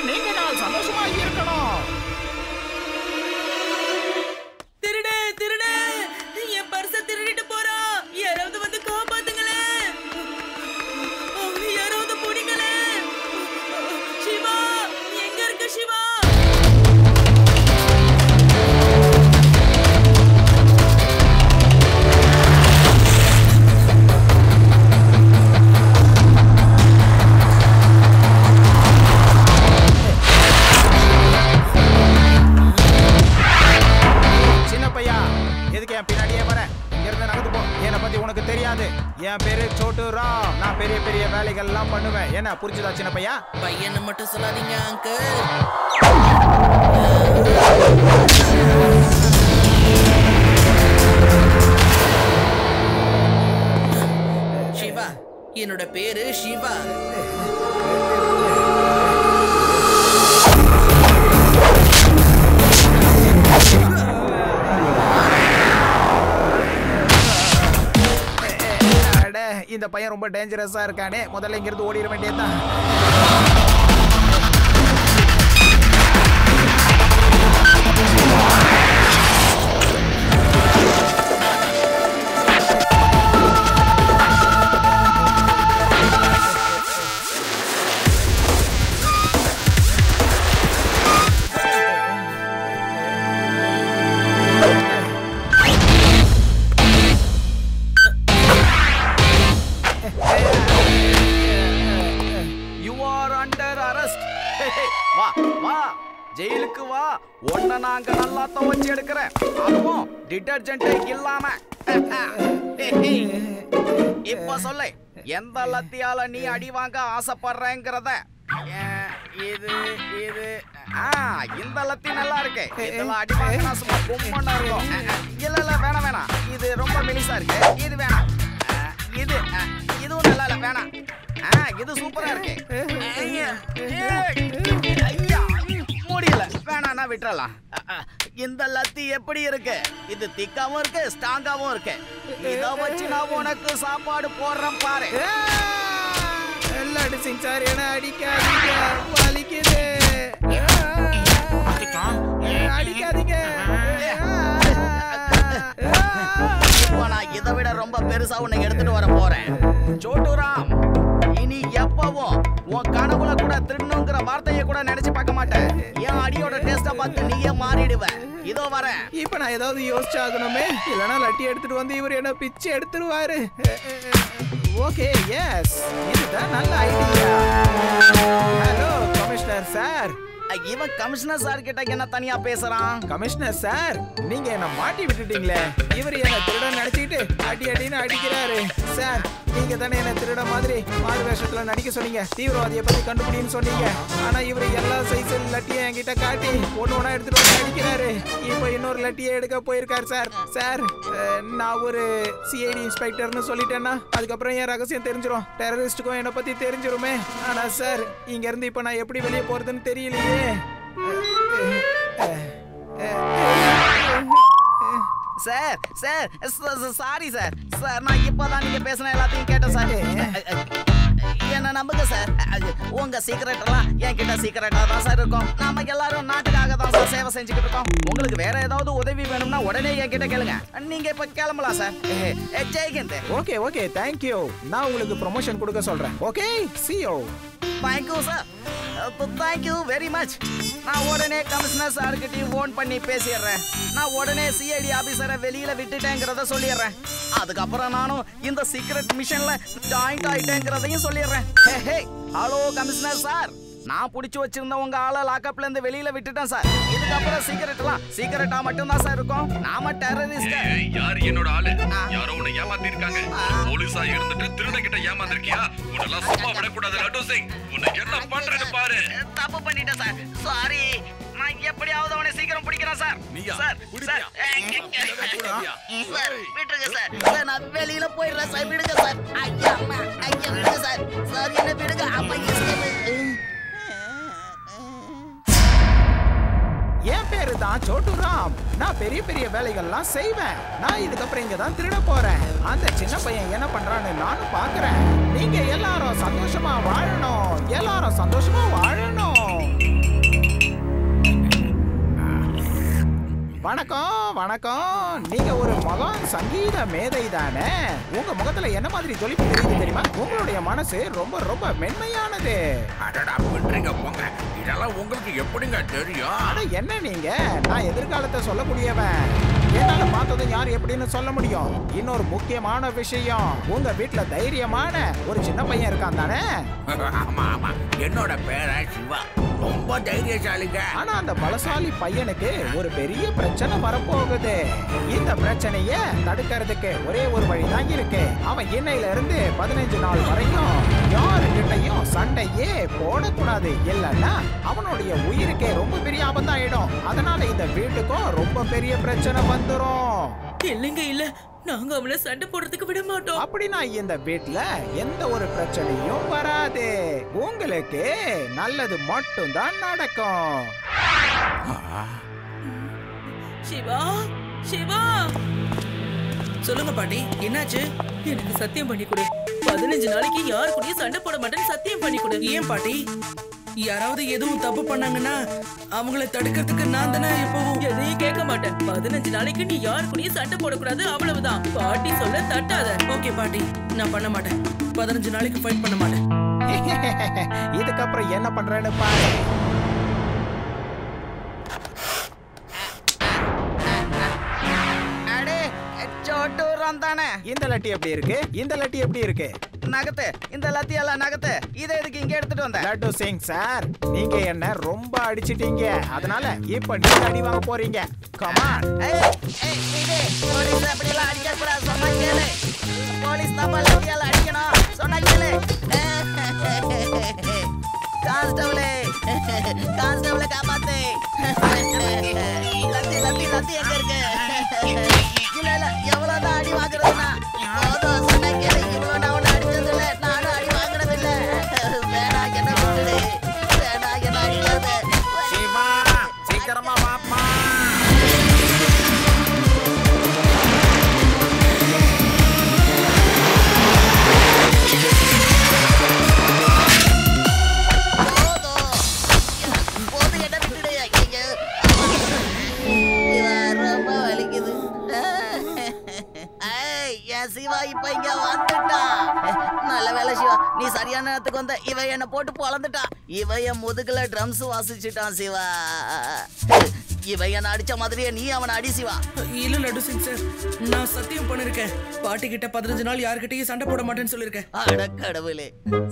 நீங்க நான் சந்தோஷமா இருக்கணும். திருடு திருடு, என் பர்ஸ திருடிட்டு போறான். யாராவது வந்து காப்பாத்துங்களே. யாராவது புடிங்களே. சிவா, எங்க இருக்க சிவா? என் பேரு சோட்டு ராம். நான் பெரிய பெரிய வேலைகள் எல்லாம் பண்ணுவேன். என்ன புரிஞ்சுதா சின்ன பையா? பையனை மட்டும் சொல்லாதீங்க அங்கிள். சிவா, என்னோட பேரு சிவா. இந்த பையன் ரொம்ப டேஞ்சரஸா இருக்கானே, முதல்ல இங்க இருந்து ஓடிட வேண்டியதுதான். ஜெயிலுக்கு வா, ஒன்ன நாங்க நல்லா துவைச்சு எடுக்கிறேன், அதுவும் டிடர்ஜென்ட் இல்லாம. இப்ப சொல்லு, எந்த லத்தியால நீ அடி வாங்க ஆசைப்படுறேங்கிறத. இது இது இந்த லத்தி நல்லா இருக்கு. இதெல்லாம் அடி வாங்கினா சும்மா கும்பனா இருக்கும். இல்ல இல்ல வேணாம் வேணாம், இது ரொம்ப மெலிசா இருக்கு. இது வேணாம். இது இதுவும் நல்லா இல்ல, வேணாம். இது சூப்பரா இருக்கு. முடியல, வேணாம்னா விட்டுறலாம். இந்த லத்தி எப்படி இருக்கு? இது திக்காவும் இருக்கு, ஸ்ட்ராங்காவும் இருக்கு. இத வச்சு நான் உனக்கு சாப்பாடு போடுறேன் பாரு. சிங் சார், என்ன அடிக்காதீங்க, வலிக்குது. அடிக்காதீங்க. இப்போ நான் இதை விட ரொம்ப பெருசா உன்னை எடுத்துட்டு வர போறேன். சோட்டுராம், இனி எப்பவும் உன் கனவுல கூட திருடணுங்கிற வார்த்தையை கூட நினைச்சு பார்க்க மாட்டேன். என் அடியோட டேஸ்ட பார்த்து நீயே மாறிடுவேன். இதோ வரேன். இப்ப நான் ஏதாவது யோசிச்சாகணுமே, இல்லைன்னா லட்டி எடுத்துட்டு வந்து இவர் என்ன பிச்சு எடுத்துருவாரு. ஓகே, எஸ், இதுதான் நல்ல ஐடியா. Hello commissioner sir. இவன் கமிஷனர் சார் கிட்ட என்ன தனியா பேசுறான்? கமிஷனர் சார், நீங்க என்ன மாட்டி விட்டுட்டீங்களே. இவர் என்ன திருட நினைச்சிட்டு அடி அடின்னு அடிக்கிறாரு. சார், நீங்க தானே என்ன திருட மாதிரி மாறு வேஷத்துல நடிக்க சொன்னீங்க, தீவிரவாதியை பத்தி கண்டுபிடின்னு சொன்னீங்க. ஆனா இவர் எல்லா சைஸில் லட்டியை என்கிட்ட காட்டி ஒண்ணு எடுத்துட்டு வந்து அடிக்கிறாரு. இப்ப இன்னொரு லட்டியை எடுக்க போயிருக்காரு சார். சார், நான் ஒரு சிஐடி இன்ஸ்பெக்டர்னு சொல்லிட்டேன்னா அதுக்கப்புறம் என் ரகசியம் தெரிஞ்சிடும், டெரரிஸ்டுக்கும் என்னை பத்தி தெரிஞ்சிருமே. ஆனா சார், இங்க இருந்து இப்ப நான் எப்படி வெளியே போறதுன்னு தெரியலையே. Sir sir sorry sir. Sir, நான் இப்பதான் நீங்க பேசின எல்லாத்தையும் கேட்டேன் சார். என்ன நம்புங்க சார், உங்க சீக்கிரட் எல்லாம் என்கிட்ட சீக்கிரட்டா தான் சார் இருக்கும். நாம எல்லாரும் நாட்டுக்காக தான் சார் சேவை செஞ்சுக்கிட்டு இருக்கோம். உங்களுக்கு வேற ஏதாவது உதவி வேணும்னா உடனே என்கிட்ட கேளுங்க. நீங்க இப்ப கிளம்பலாம் sir. Jai Hind. Okay okay, thank you. நான் உங்களுக்கு ப்ரொமோஷன் கொடுக்க சொல்றேன். Okay, see you. Thank you sir, thank you very much. நான் உடனே கமிஷனர் சார்கிட்டையும் ஃபோன் பண்ணி பேசிடுறேன். நான் உடனே சிஐடி ஆபீசரை வெளியில விட்டுட்டேங்கிறத சொல்லிடுறேன். அதுக்கப்புறம் நானும் இந்த சீக்ரெட் மிஷன்ல ஜாயிண்ட் ஆயிட்டேங்கிறதையும் சொல்லிடுறேன். ஹலோ கமிஷனர் சார், நான் புடிச்சு வச்சிருந்த உங்க ஆளை லாக்அப்ல இருந்து வெளியில விட்டுட்டேன் சார். இதுக்கப்புறம் சீக்ரெட்டா மட்டும் தான் சார் இருக்கும். நாம டெரரிஸ்ட். யார் என்னோட ஆளு? யாரோ உன்னை ஏமாத்தி இருக்காங்க. போலீஸா இருந்துட்டு திருட கிட்ட ஏமாந்திருக்கியா? உன்னெல்லாம் சும்மா விட கூடாது லட்டு சிங். உன்னை என்ன பண்றேன்னு பாரு. தப்பு பண்ணிட்டேன் சார், சாரி. நான் எப்படியாவது அவனை சீக்கிரம் பிடிக்கிறேன் சார். சார் விட்டுருங்க சார். சார், நான் வெளியில போயிடுறேன் சார். விடுங்க சார். ஐயா விடுங்க சார். சார், என்ன விடுங்க. என் பேரு தான் சோட்டு ராம். நான் பெரிய பெரிய வேலைகள்லாம் செய்வேன். நான் இதுக்கப்புறம் இங்க தான் திருட போறேன். அந்த சின்ன பையன் என்ன பண்றான்னு நானும் பாக்குறேன். நீங்க எல்லாரும் சந்தோஷமா வாழணும், எல்லாரும் சந்தோஷமா வாழணும். வணக்கம் வணக்கம். நீங்க ஒரு மகான் சங்கீத மேதை தானே? உங்க முகத்துல என்ன மாதிரி ஜொலிப்பு தெரியுது தெரியுமா? உங்களுடைய மனசு ரொம்ப ரொம்ப மென்மையானது. அடடா பண்றீங்க போங்க. இதெல்லாம் உங்களுக்கு எப்படிங்க தெரியும்? அட என்ன நீங்க, நான் எதிர்காலத்தை சொல்லக்கூடியவன். என்னால பார்த்ததும் யார் எப்படின்னு சொல்ல முடியும். இன்னொரு முக்கியமான விஷயம், உங்க வீட்டுல தைரியமான ஒரு சின்ன பையன் இருக்கான் தானே? ஆமா ஆமா, என்னோட பேர சிவா. ரொம்ப தைரியசாலிங்க. ஆனா அந்த பலசாலி பையனுக்கு ஒரு பெரிய பிரச்சனை வரப்போகுது. இந்த பிரச்சனைய தடுக்கிறதுக்கு ஒரே ஒரு வழிதான் இருக்கு. அவன் இன்னையில இருந்து 15 நாள் வரைக்கும் யாருக்கிட்டையும் சண்டையே போடக்கூடாது. இல்லன்னா அவனுடைய உயிருக்கே ரொம்ப பெரிய ஆபத்தாயிடும். அதனால இந்த வீட்டுக்கும் ரொம்ப பெரிய பிரச்சனை வந்துரும். இல்லைங்க இல்ல, நாங்க அவளை சண்டை போடுறதுக்கு விட மாட்டோம். அப்படின்னா இந்த வீட்ல எந்த ஒரு பிரச்சனையும் வராது. உங்களுக்கு நல்லது மட்டும் தான் நடக்கும். சிவா சிவா, சொல்லுங்க பாட்டி, என்னாச்சு? எனக்கு சத்தியம் பண்ணி கொடு. 15 நாளைக்கு யாரு கூடயும் சண்டை போட மாட்டேன்னு சத்தியம் பண்ணி கொடு. ஏன் பாட்டி? யாராவது எதுவும் தப்பு பண்ணாங்கன்னா அவங்கள தடுக்கிறதுக்கு நான் தானே எப்பவும் எதையும் கேட்க மாட்டேன். 15 நாளைக்கு நீ யாரு கூடயும் சண்டை போடக்கூடாது, அவ்வளவுதான். பாட்டி சொல்ல தட்டாத. ஓகே பாட்டி, நான் பண்ண மாட்டேன். 15 நாளைக்கு ஃபைட் பண்ண மாட்டேன். இதுக்கப்புறம் என்ன பண்றேன்னு பாரு. இந்த லட்டி எப்படி இருக்கு? இந்த லட்டி எப்படி இருக்கு? நகத்து, இந்த லத்தியெல்லாம் நகத்து. இதை எதுக்கு இங்க எடுத்துட்டு வந்த? லட்டு சிங் சார், நீங்க என்ன ரொம்ப அடிச்சிட்டீங்க. அதனால இப்ப நீங்க அடி வாங்க போறீங்க. கமான். போலீஸ் அப்படி எல்லாம் அடிக்க கூடாது, சொன்னா கேளு. போலீஸ் நம்ம லத்தியால அடிக்கணும், சொன்னா கேளு. கான்ஸ்டபிளே, கான்ஸ்டபிளே காப்பாத்து. லத்தி லத்தி லத்தி எங்க இருக்கு? இல்ல இல்ல, எவ்வளவுதான் அடி வாங்குறதுன்னா போதும், சொன்னா கேளு. இவ்வளவு நான் ஒண்ணு அடிச்சது இல்ல, நானும் அடி வாங்குறது இல்ல. வேணா என்ன விட்டுடு, வேணா என்ன அடிக்காது. சிவா, சீக்கிரமா வாப்பா. போதும், என்ன விட்டுடு. ரொம்ப வலிக்குது. என் சிவா இப்ப இங்க வந்துட்டான். நல்ல வேலை சிவா, நீ சரியான நேரத்துக்கு வந்த. இவன் என்ன போட்டு பொழந்துட்டான். இவன் என் முதுகுல ட்ரம்ஸ் வாசிச்சுட்டான் சிவா. இவன் என்ன அடிச்ச மாதிரியே நீ அவனை அடி சிவா. இல்ல லட்டு சிங் சார், நான் சத்தியம் பண்ணிருக்கேன். பாட்டி கிட்ட 15 நாள் யாருக்கிட்டையும் சண்டை போட மாட்டேன்னு சொல்லிருக்கேன். அட கடவுளே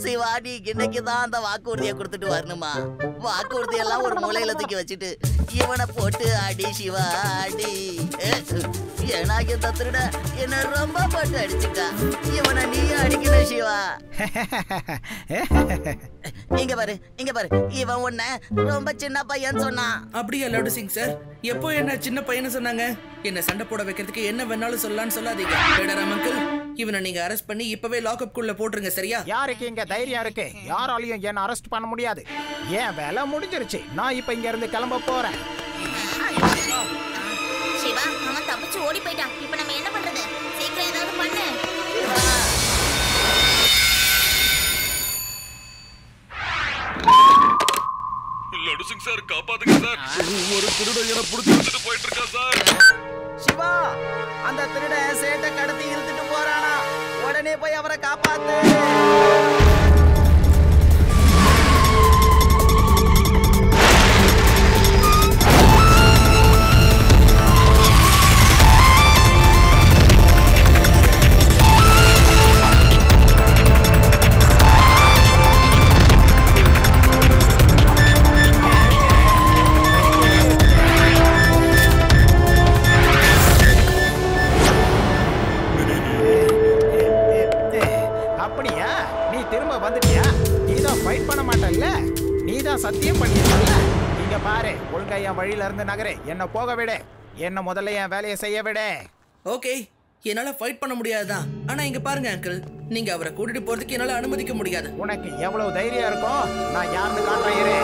சிவா, நீ இன்னைக்குதான் அந்த வாக்குறுதியை கொடுத்துட்டு வரணுமா? வாக்குறுதி எல்லாம் ஒரு மூலையில தூக்கி வச்சுட்டு இவனை போட்டு அடி சிவா அடி. ஏன்னா இந்த திருட என்ன ரொம்ப போட்டு அடிச்சுட்டா. இவனை நீ அடிக்கணும் சிவா. இங்க பாரு, இங்க பாரு, இவன் உன்னை ரொம்ப சின்ன பையன் சொன்னான். அப்படியா லட்டு சிங் சார்? எப்போ என்ன சின்ன பையனை சொன்னாங்க? என்ன சண்டை போட வைக்கிறதுக்கு என்ன வேணாலும் சொல்லலாம்னு சொல்லாதீங்க. பேடராம் அங்கிள், இவனை நீங்க அரெஸ்ட் பண்ணி இப்பவே லாக்அப் குள்ள போட்டுருங்க, சரியா? யாருக்கு இங்க தைரியம் இருக்கு? யாராலையும் என்ன அரெஸ்ட் பண்ண முடியாது. ஏன் வேலை முடிஞ்சிருச்சு. நான் இப்ப இங்க இருந்து கிளம்ப போறேன். சிவா, அவன் தப்பிச்சு ஓடி போயிட்டான். இப்ப நம்ம என்ன பண்றது? சீக்கிரம் ஏதாவது பண்ணு. லட்டு சிங் சார், காப்பாத்துங்க சார். ஒரு திருடன் என்ன புடிச்சு எடுத்துட்டு போயிட்டு இருக்கா சார். சிவா, அந்த திருட சேட்டை கடத்தி இழுத்துட்டு போறானா. உடனே போய் அவரை காப்பாத்து. அப்படியா? நீ திரும்ப வந்துட்டியா? நீதான் ஃபைட் பண்ண மாட்டல்ல? நீதான் சத்தியம் பண்ணிருக்கல? இங்க பாரு, ஒழுங்கா என் வழியில இருந்து நகரு. என்ன போக விடு. என்ன முதல்ல என் வேலையை செய்ய விடு. ஓகே, என்னால ஃபைட் பண்ண முடியாதுதான். ஆனா இங்க பாருங்க அங்கிள், நீங்க அவரை கூட்டிட்டு போறதுக்கு என்னால அனுமதிக்க முடியாது. உனக்கு எவ்வளவு தைரியம் இருக்கும்? நான் யாருன்னு காட்டுறேன் இரு.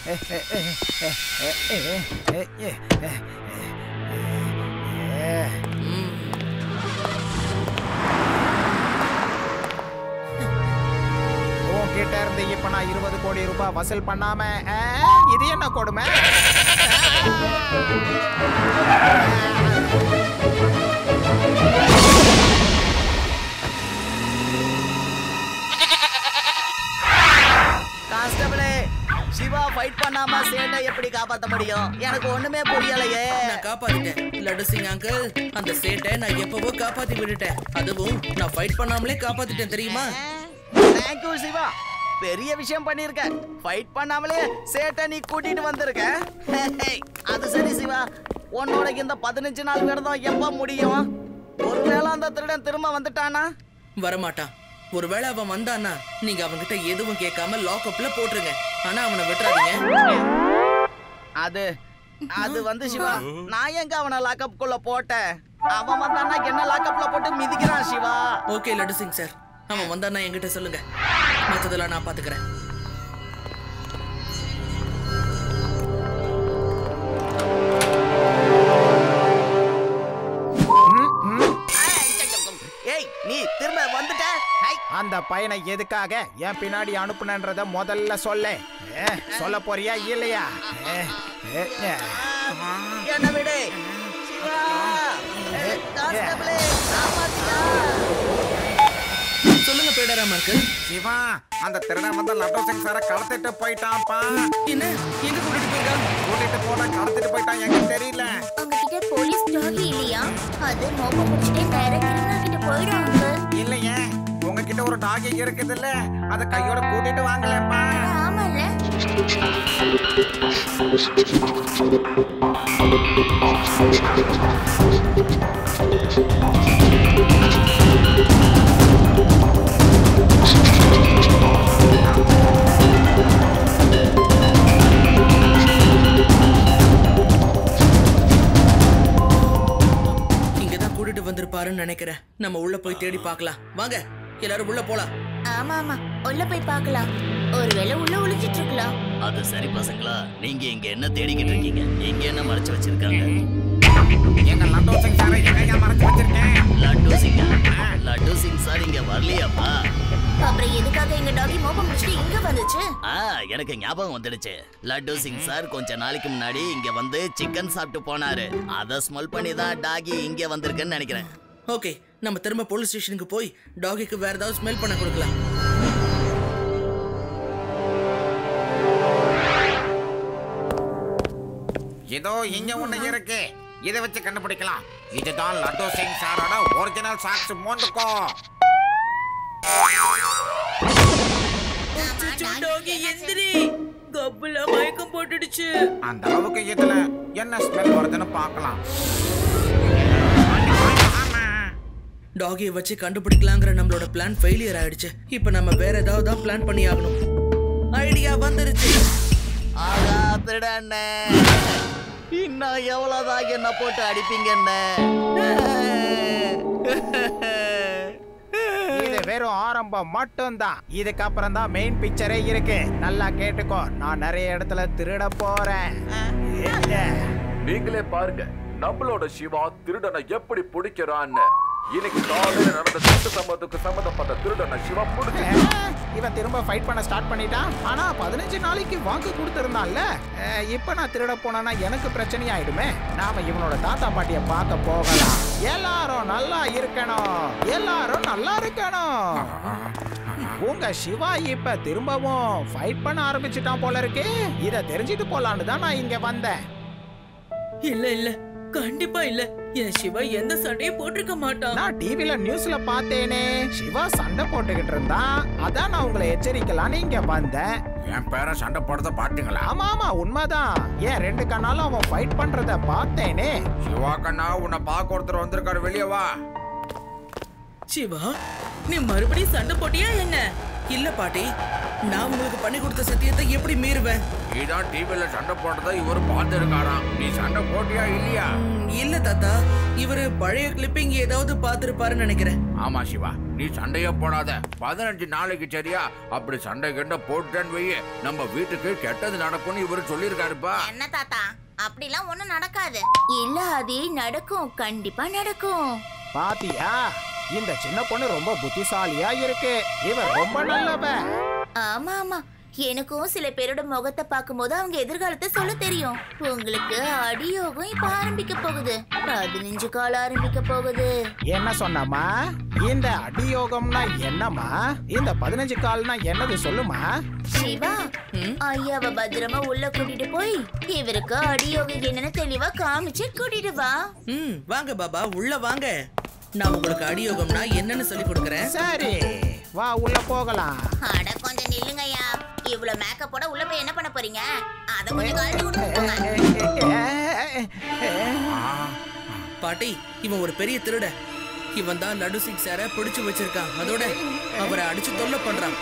உன்கிட்ட இருந்து இப்ப நான் 20 கோடி ரூபாய் வசூல் பண்ணாம இது என்ன கொடுமை? கான்ஸ்டபிளே, சிவா ஃபைட் பண்ணாம சேட்டை எப்படி காப்பாத்த முடியும்? எனக்கு ஒண்ணுமே புரியலையே. நான் காப்பாத்திட்டேன் லட்டு சிங் அங்கிள். அந்த சேட்டை நான் எப்பவோ காப்பாத்தி விட்டுட்டேன். அதுவும் நான் ஃபைட் பண்ணாமலே காப்பாத்திட்டேன் தெரியுமா? தேங்க்யூ சிவா, பெரிய விஷயம் பண்ணிருக்க. ஃபைட் பண்ணாமலே சேட்டை நீ கூட்டிட்டு வந்திருக்க. அது சரி சிவா, உன்னோட இந்த 15 நாள் விரதம் எப்ப முடியும்? ஒருவேளை அந்த திருடன் திரும்ப வந்துட்டானா? வரமாட்டான். ஒருவேளை அவன் வந்தான்னா நீங்க அவன்கிட்ட எதுவும் கேட்காம லாக்அப்ல போட்டுருங்க. ஆனா அவனை விட்டுறாதீங்க. அது வந்து சிவா, நான் எங்க அவனை லாக்அப் குள்ள போட்டேன்? அவன் வந்தான்னா என்ன லாக்அப்ல போட்டு மிதிக்கிறான் சிவா. ஓகே லட்டு சிங் சார், அவன் வந்தான்னா என்கிட்ட சொல்லுங்க. மற்றதெல்லாம் நான் பாத்துக்கிறேன். ஏய், நீ திரும்ப வந்துட்ட. அந்த பையனை எதுக்காக என் பின்னாடி அனுப்புனன்றத முதல்ல சொல்ல. சொல்ல போறியா இல்லையா? என்ன விடு சிவா. கான்ஸ்டபிளே, காப்பாத்துடா. சொல்லுங்க பேடராமா இருக்கு. சிவா, அந்த திருடன் வந்து லட்டு சிங் சாரை கடத்திட்டு போயிட்டான்ப்பா. என்ன எங்க கூட்டிட்டு போயிட்டான்? கூட்டிட்டு போன கடத்திட்டு போயிட்டான், எனக்கு தெரியல. உங்ககிட்ட போலீஸ் டாகி இல்லையா? அது மோப்ப முடிச்சுட்டே டைரக்ட் கிரிமினல் கிட்ட போயிடும். இல்லையே, உங்ககிட்ட ஒரு டாகி இருக்குதுல்ல, அதை கையோட கூட்டிட்டு வாங்கலப்பா. ஆமால. இங்கதான் கூட்டிட்டு வந்திருப்பாருன்னு நினைக்கிறேன். நம்ம உள்ள போய் தேடி பார்க்கலாம். வாங்க எல்லாரும் உள்ள போலாம். ஆமா ஆமா, உள்ள போய் பார்க்கலாம். ஒருவேளை உள்ள ஒளிஞ்சிட்டு இருக்கலாம். அது சரி பசங்களா, நீங்க இங்க என்ன தேடிக்கிட்டு இருக்கீங்க? இங்க என்ன மறைச்சு வச்சிருக்காங்க? எங்க லட்டு சிங் சாரை எங்க மறைச்சு வச்சிருக்கேன்? லட்டு சிங் சார் இங்க வரலையாப்பா? அப்புறம் எதுக்காக எங்க டாகி மோப்ப முடிச்சுட்டு இங்க வந்துச்சு? எனக்கு ஞாபகம் வந்துடுச்சு. லட்டு சிங் சார் கொஞ்ச நாளைக்கு முன்னாடி இங்க வந்து சிக்கன் சாப்பிட்டு போனாரு. அத ஸ்மெல் பண்ணி தான் டாகி இங்க வந்திருக்குன்னு நினைக்கிறேன். ஓகே, நம்ம திரும்ப போலீஸ் ஸ்டேஷனுக்கு போய் டாகிக்கு வேற ஏதாவது ஸ்மெல் பண்ண கொடுக்கலாம். இதோ இங்க ஒண்ணு இருக்கு, இதை வச்சு கண்டுபிடிக்கலாம். இதுதான் லட்டு சிங் சாரோட ஒரிஜினல் சாக்ஸ் மோண்டுக்கோ. டாகி எந்திரி, கப்புல மயக்கம் போட்டுடுச்சு. அந்த அளவுக்கு இதுல என்ன ஸ்மெல் வருதுன்னு பார்க்கலாம். டாகியை வச்சு கண்டுபிடிக்கலாங்கிற நம்மளோட பிளான் ஃபெயிலியர் ஆயிடுச்சு. இப்போ நம்ம வேற ஏதாவது தான் பிளான் பண்ணி ஆகணும். ஐடியா வந்துருச்சு. ஆகா திருடண்ணே, இன்னும் எவ்வளவுதான் என்ன போட்டு அடிப்பீங்க? இது வெறும் ஆரம்பம் மட்டும்தான். இதுக்கப்புறம் தான் மெயின் பிக்சரே இருக்கு. நல்லா கேட்டுக்கோ, நான் நிறைய இடத்துல திருட போறேன். நீங்களே பாருங்க நம்மளோட சிவா திருடனை எப்படி பிடிக்கிறான்னு. இன்னைக்கு காலையில நடந்த சட்ட சம்பவத்துக்கு சம்பந்தப்பட்ட திருடனை சிவா பிடிச்சு. இவன் திரும்ப ஃபைட் பண்ண ஸ்டார்ட் பண்ணிட்டான். ஆனா 15 நாளைக்கு வாக்கு கொடுத்திருந்தான்ல. இப்ப நான் திருட போனா எனக்கு பிரச்சனை ஆயிடுமே. நாம இவனோட தாத்தா பாட்டிய பார்க்க போகலாம். எல்லாரும் நல்லா இருக்கணும், எல்லாரும் நல்லா இருக்கணும். உங்க சிவா இப்ப திரும்பவும் ஃபைட் பண்ண ஆரம்பிச்சுட்டான் போல இருக்கு. இத தெரிஞ்சுட்டு போலான்னு தான் நான் இங்க வந்தேன். இல்ல இல்ல, கண்டிப்பா இல்ல. என் சிவா எந்த சண்டையும் போட்டிருக்க மாட்டான். நான் டிவில நியூஸ்ல பார்த்தேனே, சிவா சண்டை போட்டுக்கிட்டு இருந்தான். அதான் நான் உங்களை எச்சரிக்கலான்னு இங்க வந்தேன். என் பேரை சண்டை போடுறத பாத்தீங்களா? ஆமா ஆமா, உண்மைதான். ஏன் 2 கண்ணாலும் அவன் ஃபைட் பண்றத பார்த்தேனே. சிவா கண்ணா, உன்னை பார்க்க ஒருத்தர் வந்திருக்காரு, வெளியே வா. சிவா, நீ மறுபடியும் சண்டை போட்டியா என்ன? இல்ல பாட்டி, நான் உங்களுக்கு பண்ணி கொடுத்த சத்தியத்தை எப்படி மீறுவேன்? நீதான் டிவில சண்டை போட்டதை இவரு பார்த்து இருக்காராம். நீ சண்டை போட்டியா இல்லையா? இல்ல தாத்தா, இவரு பழைய கிளிப்பிங் ஏதாவது பார்த்திருப்பாருன்னு நினைக்கிறேன். ஆமா சிவா, நீ சண்டைய போடாத. 15 நாளைக்கு சரியா? அப்படி சண்டை கண்ட போட்டுன்னு வையே, நம்ம வீட்டுக்கு கெட்டது நடக்கும்னு இவரு சொல்லியிருக்காருப்பா. என்ன தாத்தா, அப்படிலாம் ஒண்ணும் நடக்காது. இல்ல அது நடக்கும், கண்டிப்பா நடக்கும். பாத்தியா, இந்த சின்ன பொண்ணு ரொம்ப புத்திசாலியா இருக்கு. இவன் ரொம்ப நல்லவ. ஆமா ஆமா, எனக்கும் சில பேரோட முகத்தை பார்க்கும்போது அவங்க எதிர்காலத்தை சொல்ல தெரியும். உங்களுக்கு அடியோகம் இப்ப ஆரம்பிக்க போகுது. 15 கால் ஆரம்பிக்க போகுது. என்ன சொன்னமா? இந்த அடியோகம்னா என்னமா? இந்த 15 கால்னா என்னது சொல்லுமா? சிவா, ஐயாவை பத்திரமா உள்ள கூட்டிட்டு போய் இவருக்கு அடியோகம் என்னன்னு தெளிவா காமிச்சு கூட்டிட்டு வா. வாங்க பாபா, உள்ள வாங்க. நான் உங்களுக்கு அடியோகம்னா என்னன்னு சொல்லி கொடுக்கறேன். சரி, வா உள்ள போகலாம். அட கொஞ்சம் நில்லுங்கய்யா. இவ்வளவு மேக்கப்போட உள்ள போய் என்ன பண்ண போறீங்க? அத கொஞ்சம் கழட்டி கொடுங்க. பாட்டி, இவன் ஒரு பெரிய திருட. இவன் தான் லட்டு சிங் சாரை பிடிச்சு வச்சிருக்கான். அதோட அவரை அடிச்சு தொல்லை பண்றான்.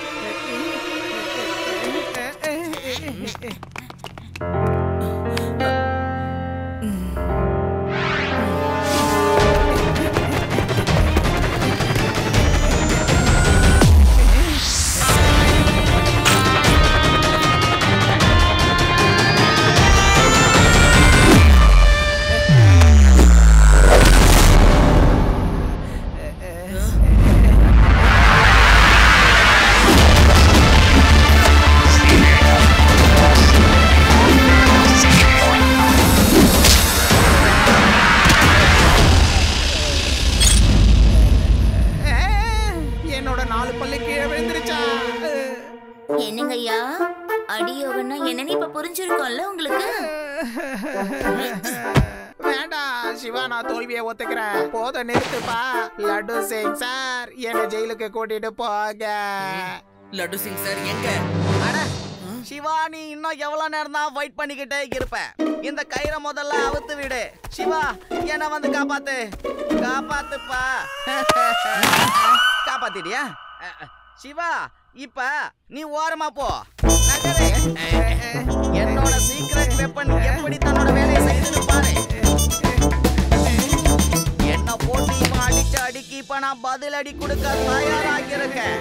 என்னங்கய்யா, அடியோகம்னா என்னன்னு இப்ப புரிஞ்சிருக்கோம்ல உங்களுக்கு? வேண்டாம் சிவா, நான் தோல்வியை ஒத்துக்கிறேன். போத நிறுத்துப்பா. லட்டு சிங் சார், என்ன ஜெயிலுக்கு கூட்டிட்டு போக. லட்டு சிங் சார் எங்க? அட சிவா, நீ இன்னும் எவ்வளவு நேரம் தான் வெயிட் பண்ணிக்கிட்டே இருப்ப? இந்த கயிறை முதல்ல அவுத்து விடு. சிவா, என்ன வந்து காப்பாத்து. காப்பாத்துப்பா. காப்பாத்திட்டியா? சிவா, இப்ப நீ ஓரமா போ. நகரு. என்னோட சீக்ரெட் வெப்பன் எப்படி தன்னோட வேலையை செய்துன்னு பாரு. என்ன போட்டு இவன் அடிச்சு அடிக்கி இப்ப நான் பதில் அடி கொடுக்க தயாராகி இருக்கேன்.